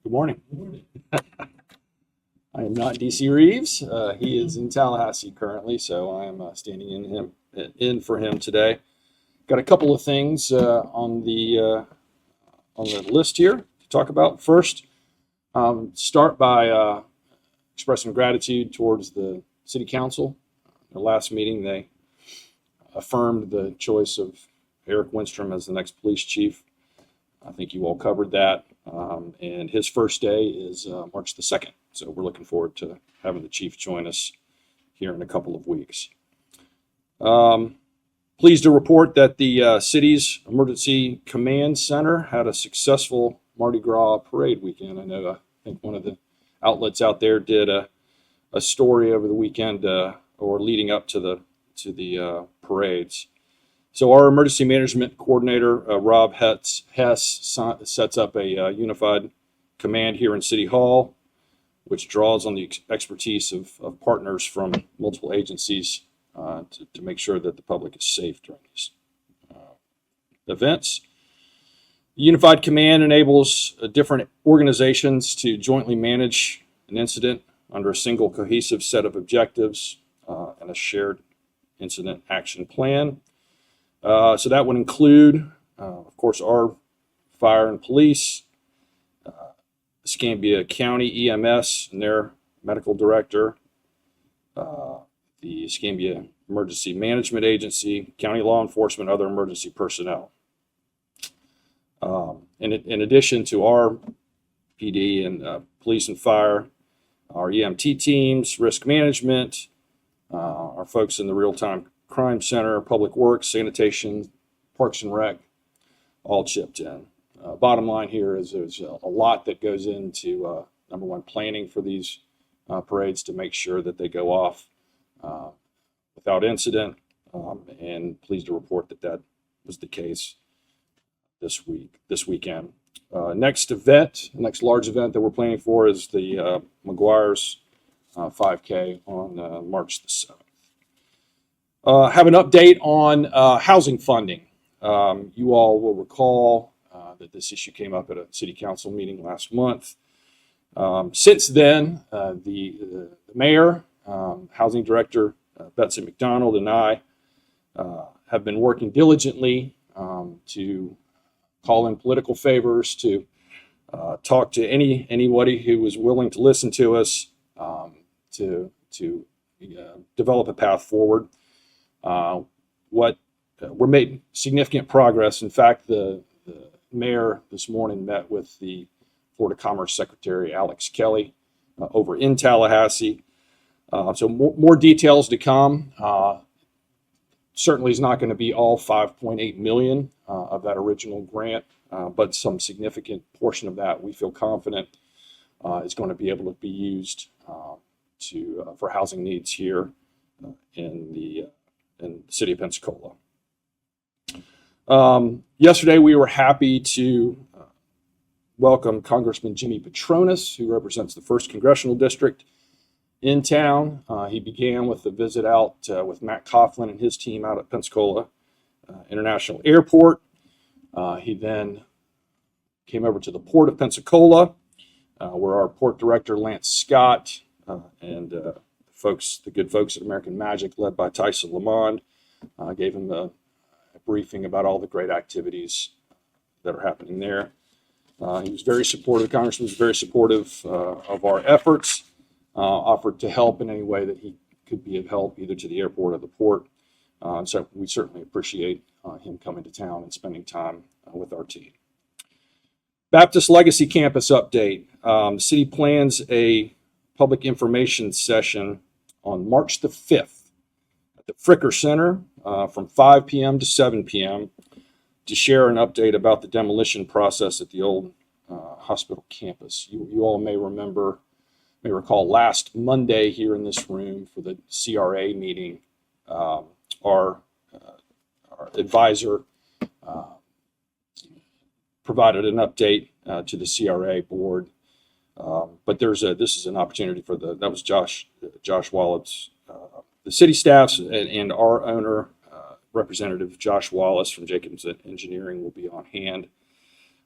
Good morning. I am not DC Reeves. He is in Tallahassee currently, so I am standing in for him today. Got a couple of things on the list here to talk about. First, start by expressing gratitude towards the City Council. The last meeting, they affirmed the choice of Eric Winstrom as the next police chief. I think you all covered that. And his first day is March the 2nd. So we're looking forward to having the chief join us here in a couple of weeks. Pleased to report that the city's Emergency Command Center had a successful Mardi Gras parade weekend. I think one of the outlets out there did a story over the weekend or leading up to the parades. So our emergency management coordinator, Rob Hess, sets up a unified command here in City Hall, which draws on the expertise of partners from multiple agencies to make sure that the public is safe during these events. The unified command enables different organizations to jointly manage an incident under a single cohesive set of objectives and a shared incident action plan. So that would include, of course, our fire and police, Escambia County EMS and their medical director, the Escambia Emergency Management Agency, county law enforcement, other emergency personnel. In addition to our PD and police and fire, our EMT teams, risk management, our folks in the real-time crime center, public works, sanitation, parks and rec, all chipped in. Bottom line here is there's a lot that goes into, number one, planning for these parades to make sure that they go off without incident, and pleased to report that that was the case this weekend. Next large event that we're planning for is the McGuire's 5K on March the 7th. Have an update on housing funding. You all will recall that this issue came up at a city council meeting last month. Since then, the mayor, housing director Betsy McDonald, and I have been working diligently to call in political favors, to talk to anybody who was willing to listen to us, to develop a path forward. We're making significant progress. In fact, the mayor this morning met with the Florida Commerce Secretary Alex Kelly over in Tallahassee. So more details to come. Certainly is not going to be all 5.8 million of that original grant, but some significant portion of that we feel confident is going to be able to be used for housing needs here in the City of Pensacola. Yesterday, we were happy to welcome Congressman Jimmy Patronis, who represents the 1st Congressional District in town. He began with a visit out with Matt Coughlin and his team out at Pensacola International Airport. He then came over to the Port of Pensacola, where our Port Director, Lance Scott, and the good folks at American Magic, led by Tyson Lamond, gave him a briefing about all the great activities that are happening there. He was very supportive. The Congressman was very supportive of our efforts, offered to help in any way that he could be of help, either to the airport or the port. So we certainly appreciate him coming to town and spending time with our team. Baptist Legacy Campus update. The city plans a public information session on March the 5th at the Fricker Center from 5 p.m. to 7 p.m. to share an update about the demolition process at the old hospital campus. You all may recall last Monday here in this room for the CRA meeting, our advisor provided an update to the CRA board. But this is an opportunity that was Josh Wallops, the city staffs and our owner, Representative Josh Wallace from Jacobs Engineering will be on hand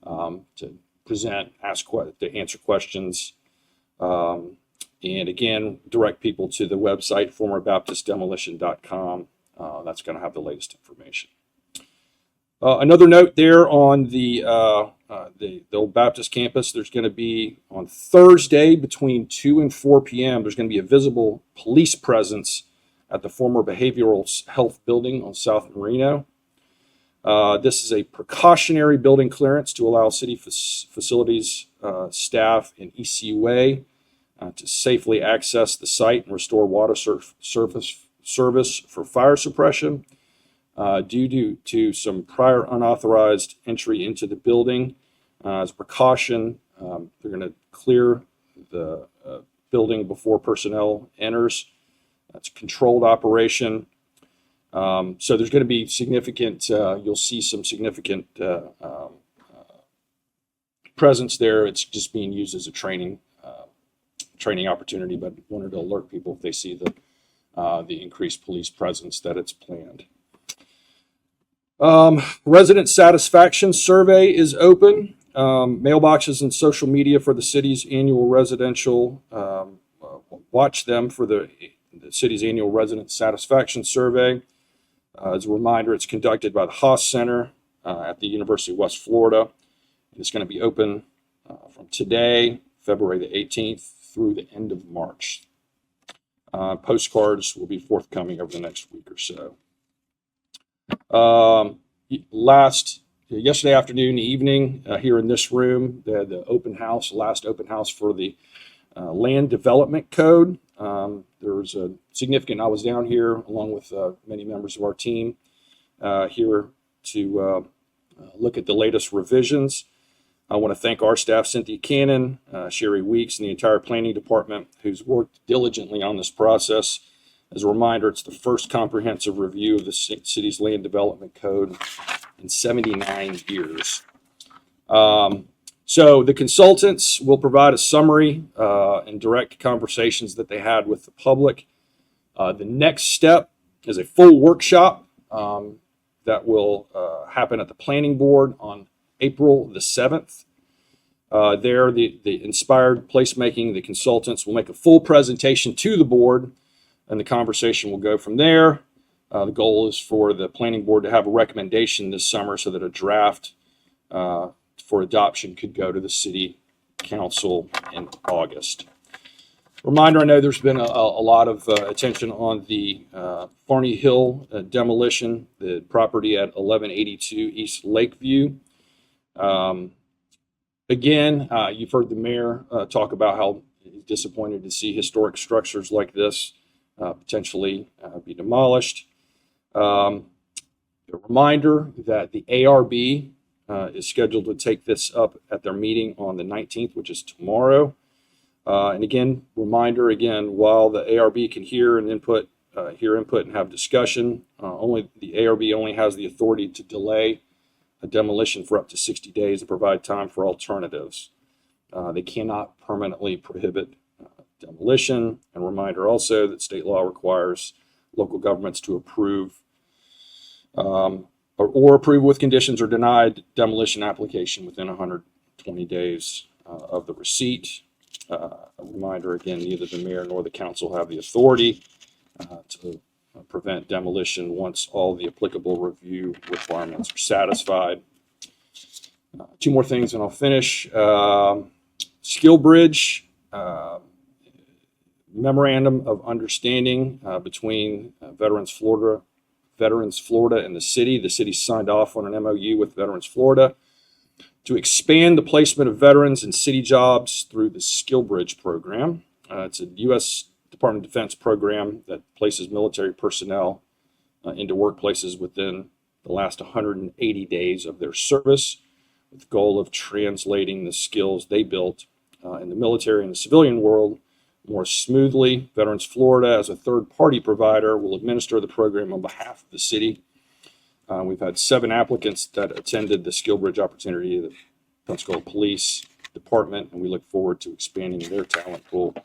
to present, to answer questions, and again, direct people to the website, formerbaptistdemolition.com. That's going to have the latest information. Another note there on the Old Baptist campus, there's going to be on Thursday between 2 and 4 p.m., there's going to be a visible police presence at the former Behavioral Health Building on South Marino. This is a precautionary building clearance to allow city facilities, staff, and ECUA to safely access the site and restore water service for fire suppression. Due to some prior unauthorized entry into the building, as a precaution, they're going to clear the building before personnel enters. That's a controlled operation. So there's going to be significant, you'll see some significant presence there. It's just being used as a training opportunity, but wanted to alert people if they see the increased police presence that it's planned. Resident satisfaction survey is open. Mailboxes and social media for the city's annual residential, watch them for the city's annual resident satisfaction survey. As a reminder, it's conducted by the Haas Center at the University of West Florida. It's going to be open from today, February the 18th, through the end of March. Postcards will be forthcoming over the next week or so. Yesterday afternoon, evening, here in this room, the open house, last open house for the Land Development Code. There was a significant, I was down here along with many members of our team here to look at the latest revisions. I want to thank our staff, Cynthia Cannon, Sherry Weeks, and the entire planning department who's worked diligently on this process. As a reminder, it's the first comprehensive review of the city's land development code in 79 years. So the consultants will provide a summary and direct conversations that they had with the public. The next step is a full workshop that will happen at the planning board on April the 7th. There, the inspired placemaking, the consultants will make a full presentation to the board, and the conversation will go from there. The goal is for the planning board to have a recommendation this summer so that a draft for adoption could go to the city council in August. Reminder, I know there's been a lot of attention on the Fairnie Hill demolition, the property at 1182 East Lakeview. Again, you've heard the mayor talk about how he's disappointed to see historic structures like this potentially be demolished. A reminder that the ARB is scheduled to take this up at their meeting on the 19th, which is tomorrow. And again, reminder again, while the ARB can hear input and have discussion, the ARB only has the authority to delay a demolition for up to 60 days to provide time for alternatives. They cannot permanently prohibit demolition. And reminder also that state law requires local governments to approve or approve with conditions or deny demolition application within 120 days of the receipt. A reminder again, neither the mayor nor the council have the authority to prevent demolition once all the applicable review requirements are satisfied. Two more things and I'll finish. Skillbridge memorandum of understanding between Veterans Florida and the city. The city signed off on an MOU with Veterans Florida to expand the placement of veterans in city jobs through the Skillbridge program. It's a U.S. Department of Defense program that places military personnel into workplaces within the last 180 days of their service, with the goal of translating the skills they built in the military and the civilian world more smoothly. Veterans Florida, as a third-party provider, will administer the program on behalf of the city. We've had 7 applicants that attended the Skillbridge opportunity of the Pensacola Police Department, and we look forward to expanding their talent pool.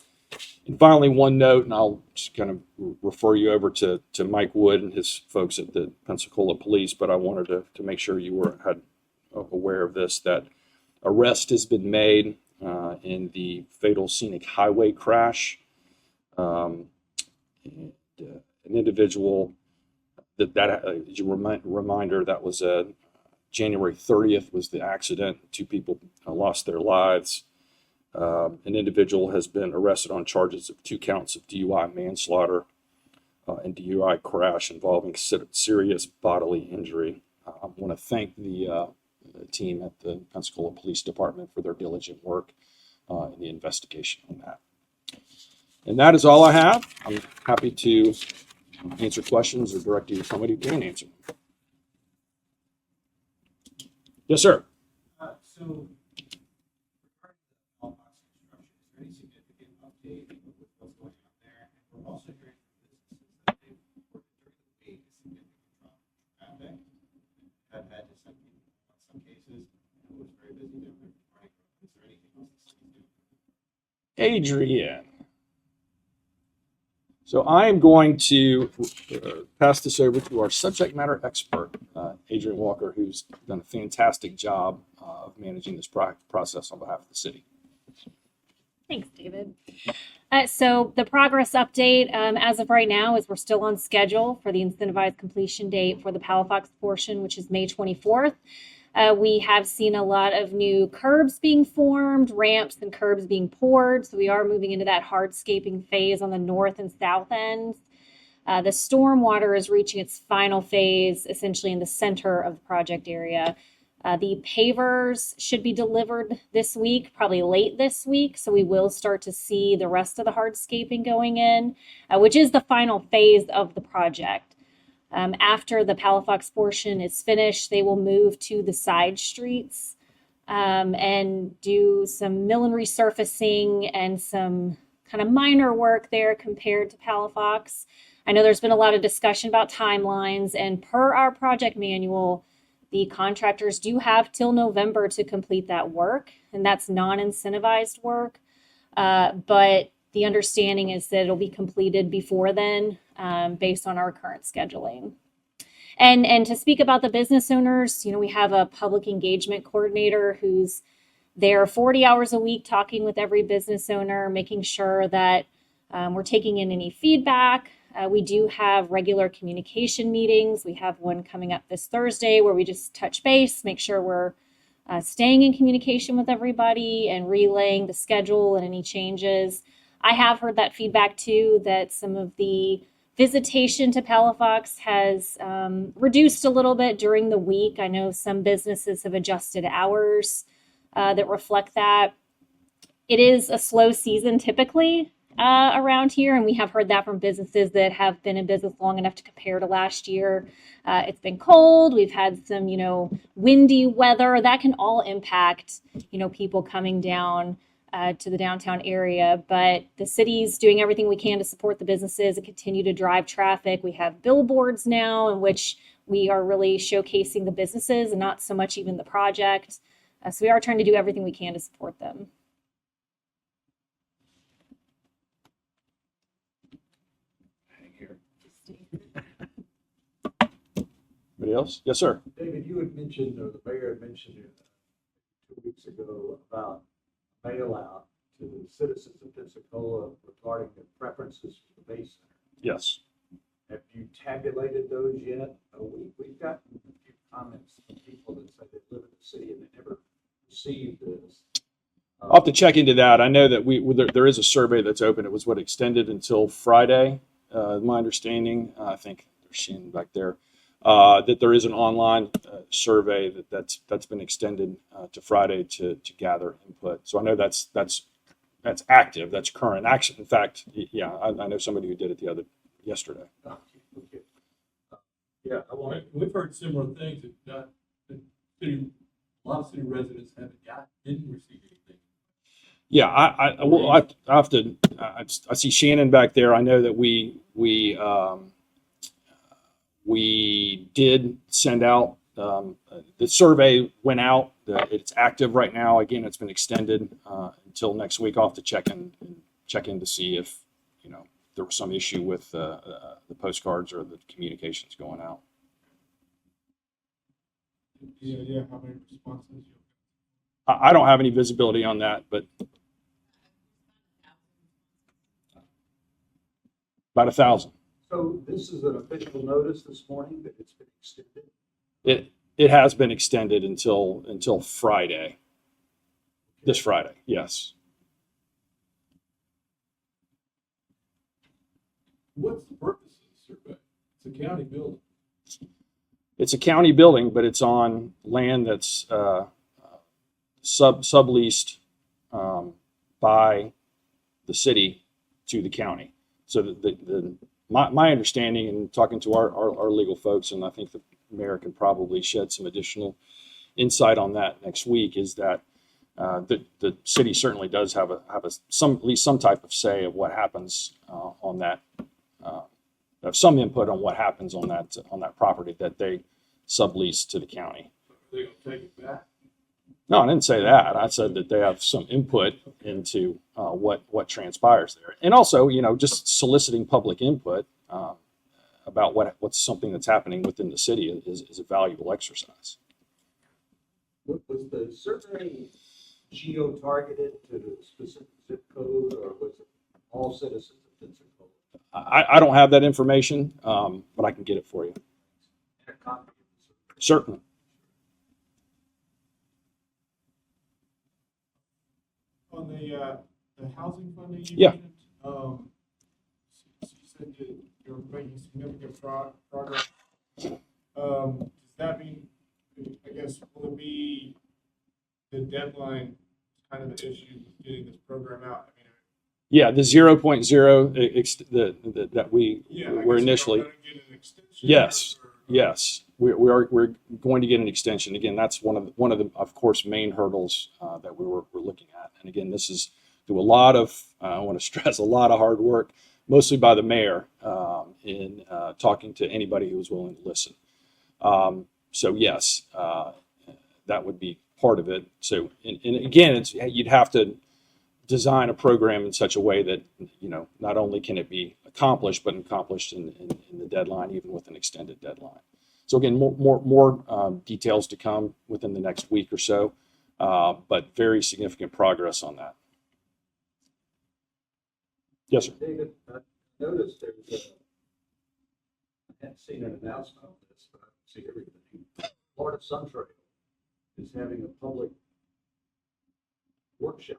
And finally, one note, and I'll just kind of refer you over to Mike Wood and his folks at the Pensacola Police, but I wanted to make sure you were aware of this, that arrest has been made in the fatal Scenic highway crash. And, an individual as a reminder, that was January 30th was the accident. 2 people lost their lives. An individual has been arrested on charges of 2 counts of DUI manslaughter and DUI crash involving serious bodily injury. I want to thank the team at the Pensacola Police Department for their diligent work in the investigation on that. And that is all I have. I'm happy to answer questions or direct you to somebody who can answer. Yes, sir. So, regarding the Palafox construction, is there any significant update with what's going on there? And we're also hearing from businesses that they've reported during the week a significant drop in traffic. Have had to in some cases, it was very busy down there. Is there anything else the city's doing? Adrian. So I am going to pass this over to our subject matter expert, Adrian Walker, who's done a fantastic job of managing this process on behalf of the city. Thanks, David. So the progress update as of right now is we're still on schedule for the incentivized completion date for the Palafox portion, which is May 24th. We have seen a lot of new curbs being formed, ramps and curbs being poured. So we are moving into that hardscaping phase on the north and south ends. The stormwater is reaching its final phase, essentially in the center of the project area. The pavers should be delivered this week, probably late this week. So we will start to see the rest of the hardscaping going in, which is the final phase of the project. After the Palafox portion is finished, they will move to the side streets and do some mill and resurfacing and some kind of minor work there compared to Palafox. I know there's been a lot of discussion about timelines, and per our project manual, the contractors do have till November to complete that work, and that's non-incentivized work. But the understanding is that it'll be completed before then, based on our current scheduling. And to speak about the business owners, we have a public engagement coordinator who's there 40 hours a week talking with every business owner, making sure that we're taking in any feedback. We do have regular communication meetings. We have one coming up this Thursday where we just touch base, make sure we're staying in communication with everybody and relaying the schedule and any changes. I have heard that feedback too, that some of the visitation to Palafox has reduced a little bit during the week. I know some businesses have adjusted hours that reflect that. It is a slow season typically around here, and we have heard that from businesses that have been in business long enough to compare to last year. It's been cold. We've had some, windy weather. That can all impact, people coming down to the downtown area, but the city's doing everything we can to support the businesses and continue to drive traffic. We have billboards now in which we are really showcasing the businesses and not so much even the project. So we are trying to do everything we can to support them. Anybody else? Yes, sir. David, you had mentioned, or the mayor had mentioned 2 weeks ago about mail out to the citizens of Pensacola regarding their preferences for the Bay Center. Yes. Have you tabulated those yet? We've gotten a few comments from people that say they live in the city and they never received this. I'll have to check into that. I know that there is a survey that's open. It was extended until Friday. My understanding, I think there's Shannon back there, that there is an online survey that's been extended to Friday to gather input. So I know that's active, that's current. Actually, in fact, yeah, I know somebody who did it yesterday. Okay. Yeah, we've heard similar things that a lot of city residents didn't receive anything. Yeah, I have to. I see Shannon back there. I know that we did send out the survey went out. It's active right now. Again, it's been extended until next week. I'll have to check in to see if there was some issue with the postcards or the communications going out. Yeah, how many responses? I don't have any visibility on that, but about 1,000. So this is an official notice this morning that it's been extended? It has been extended until Friday. This Friday, yes. What's the purpose of the survey? It's a county building. It's a county building, but it's on land that's subleased by the city to the county. So my understanding, and talking to our legal folks, and I think the mayor can probably shed some additional insight on that next week, is that the city certainly does have at least some type of say of what happens on that. Have some input on what happens on that property that they sublease to the county. Are they going to take it back? No, I didn't say that. I said that they have some input into what transpires there, and also, just soliciting public input about what's something that's happening within the city is a valuable exercise. Was the survey geo-targeted to a specific zip code, or was it all citizens of Pensacola? I don't have that information, but I can get it for you. And a copy of the survey? Certainly. On the housing funding you Yeah. mentioned, you said that you're making significant progress. Does that mean, I guess, will it be the deadline kind of the issue with getting this program out? I mean, Yeah, the 0.0 that we yeah, were initially. Gonna get an extension Yes. or- Yes, we're going to get an extension. Again, that's one of the of course main hurdles that we're looking at. And again, this is through a lot of I want to stress a lot of hard work, mostly by the mayor in talking to anybody who was willing to listen. So yes, that would be part of it. So and again, you'd have to design a program in such a way that not only can it be accomplished, but accomplished in the deadline, even with an extended deadline. So again, more details to come within the next week or so, but very significant progress on that. Yes, sir. David, I noticed I hadn't seen an announcement on this, but I see everything. Florida SunTrail is having a public workshop.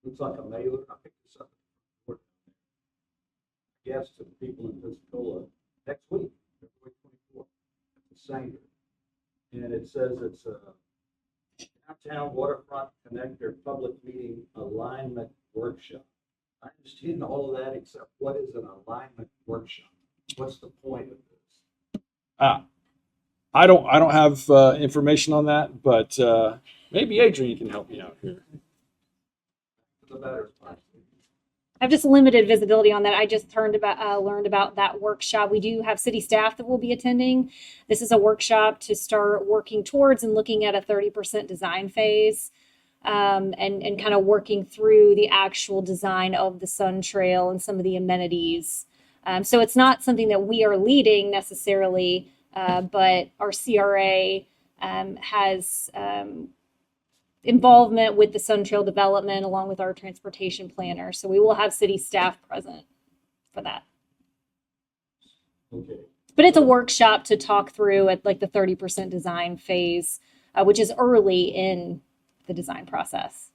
Looks like a mailer. I picked this up. Yes, to the people in Pensacola next week, February 24th, at the Sanger. And it says it's a downtown waterfront connector public meeting alignment workshop. I understand all of that, except what is an alignment workshop? What's the point of this? I don't have information on that, but maybe Adrian can help me out here. The better part. I have just limited visibility on that. I just learned about that workshop. We do have city staff that will be attending. This is a workshop to start working towards and looking at a 30% design phase, and kind of working through the actual design of the SunTrail and some of the amenities. So it's not something that we are leading necessarily, but our CRA has involvement with the SunTrail development along with our transportation planner. So we will have city staff present for that. Okay. But it's a workshop to talk through at like the 30% design phase, which is early in the design process.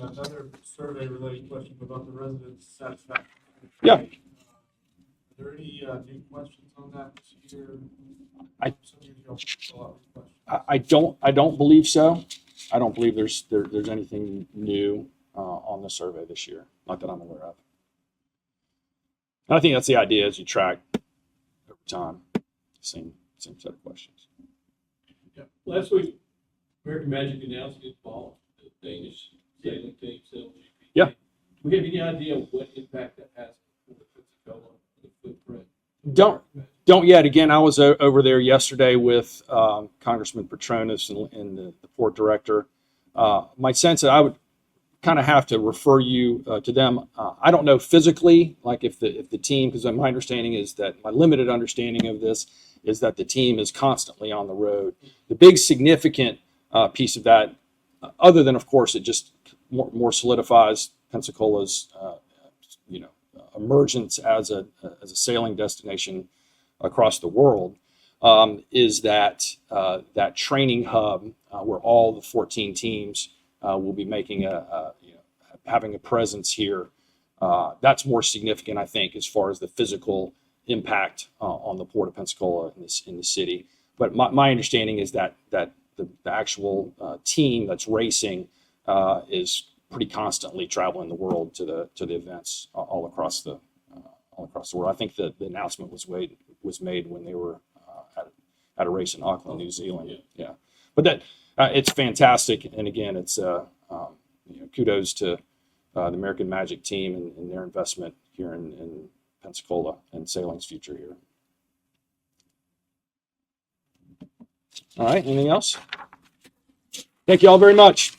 Another survey-related question about the resident satisfaction. Yeah. Are there any new questions on that this year? Some years you don't fill out these questions. I don't believe so. I don't believe there's anything new on the survey this year, not that I'm aware of. And I think that's the idea, as you track over time, same set of questions. Yeah. Last week, American Magic announced its ball, the Danish sailing team, LGP. Yeah. Do we have any idea what impact that has for the Pensacola, the footprint? Don't yet. Again, I was over there yesterday with Congressman Patronis and the port director. My sense that kind of have to refer you to them. I don't know physically, like if the team, because my understanding is that my limited understanding of this is that the team is constantly on the road. The big significant piece of that, other than of course it just more solidifies Pensacola's emergence as a sailing destination across the world, is that that training hub where all the 14 teams will be making having a presence here. That's more significant, I think, as far as the physical impact on the Port of Pensacola in the city. But my understanding is that the actual team that's racing is pretty constantly traveling the world to the events all across the world. I think the announcement was made when they were at a race in Auckland, New Zealand. Yeah, but that it's fantastic, and again, it's kudos to the American Magic team and their investment here in Pensacola and sailing's future here. All right, anything else? Thank you all very much.